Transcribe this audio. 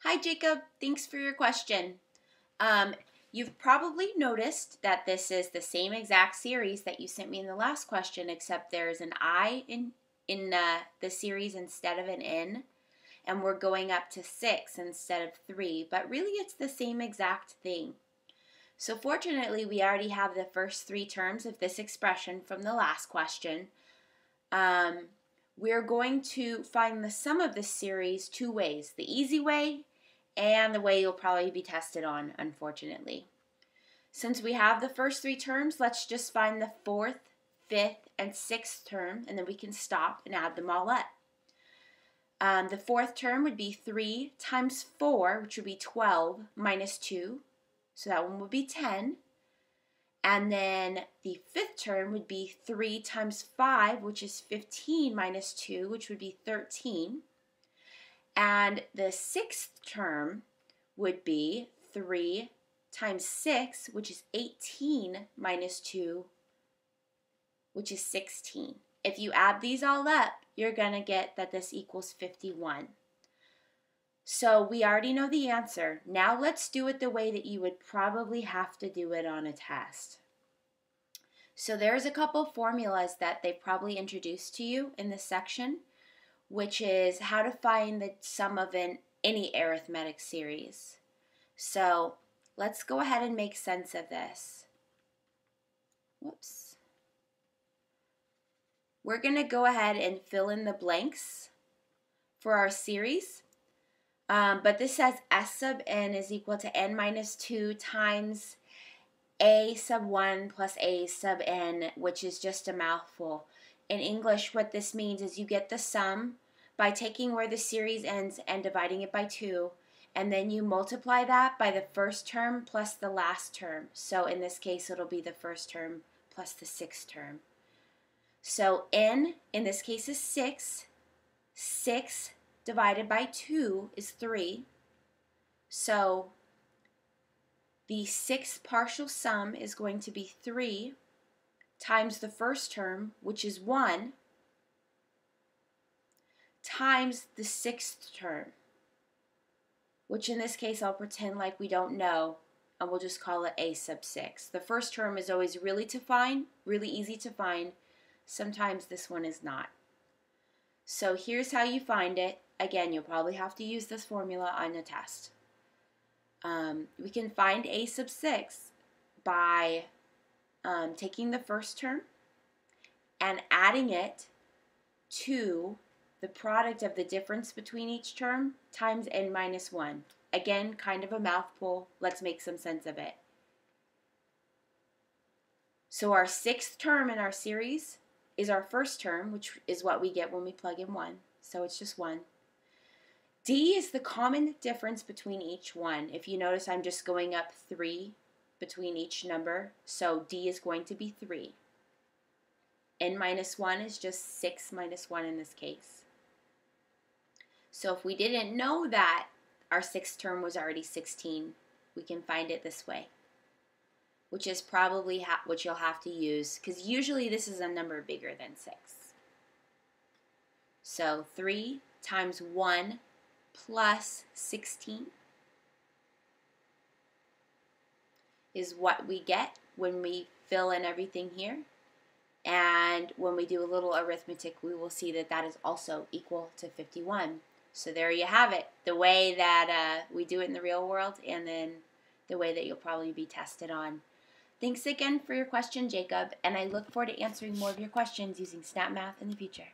Hi, Jacob. Thanks for your question. Um, you've probably noticed that this is the same exact series that you sent me in the last question, except there's an I in the series instead of an N, and we're going up to 6 instead of 3, but really it's the same exact thing. So fortunately, we already have the first 3 terms of this expression from the last question. We're going to find the sum of this series 2 ways, the easy way and the way you'll probably be tested on, unfortunately. Since we have the first 3 terms, let's just find the 4th, 5th, and 6th term, and then we can stop and add them all up. The 4th term would be 3 times 4, which would be 12, minus 2, so that one would be 10. And then the 5th term would be 3 times 5, which is 15, minus 2, which would be 13. And the 6th term would be 3 times 6, which is 18, minus 2, which is 16. If you add these all up, you're going to get that this equals 51. So we already know the answer. Now let's do it the way that you would probably have to do it on a test. So there's a couple formulas that they probably introduced to you in this section, which is how to find the sum of any arithmetic series. So let's go ahead and make sense of this. Whoops. We're going to go ahead and fill in the blanks for our series. But this says S sub n is equal to n minus 2 times a sub 1 plus a sub n, which is just a mouthful. In English, what this means is you get the sum by taking where the series ends and dividing it by 2, and then you multiply that by the first term plus the last term. So in this case, it'll be the first term plus the 6th term. So n, in this case, is 6. 6 divided by 2 is 3. So the 6th partial sum is going to be 3 times the first term, which is 1, times the 6th term, which in this case I'll pretend like we don't know, and we'll just call it a sub 6. The first term is always really easy to find. Sometimes this one is not. So here's how you find it. Again, you'll probably have to use this formula on a test. We can find a sub 6 by taking the first term and adding it to the product of the difference between each term times n minus 1. Again, kind of a mouthful. Let's make some sense of it. So our 6th term in our series is our first term, which is what we get when we plug in 1. So it's just 1. D is the common difference between each one. If you notice, I'm just going up 3 between each number. So D is going to be 3. N minus 1 is just 6 minus 1 in this case. So if we didn't know that our 6th term was already 16, we can find it this way, which is probably what you'll have to use, because usually this is a number bigger than 6. So 3 times 1 plus 16 is what we get when we fill in everything here. And when we do a little arithmetic, we will see that that is also equal to 51. So there you have it, the way that we do it in the real world, and then the way that you'll probably be tested on. Thanks again for your question, Jacob, and I look forward to answering more of your questions using Snap Math in the future.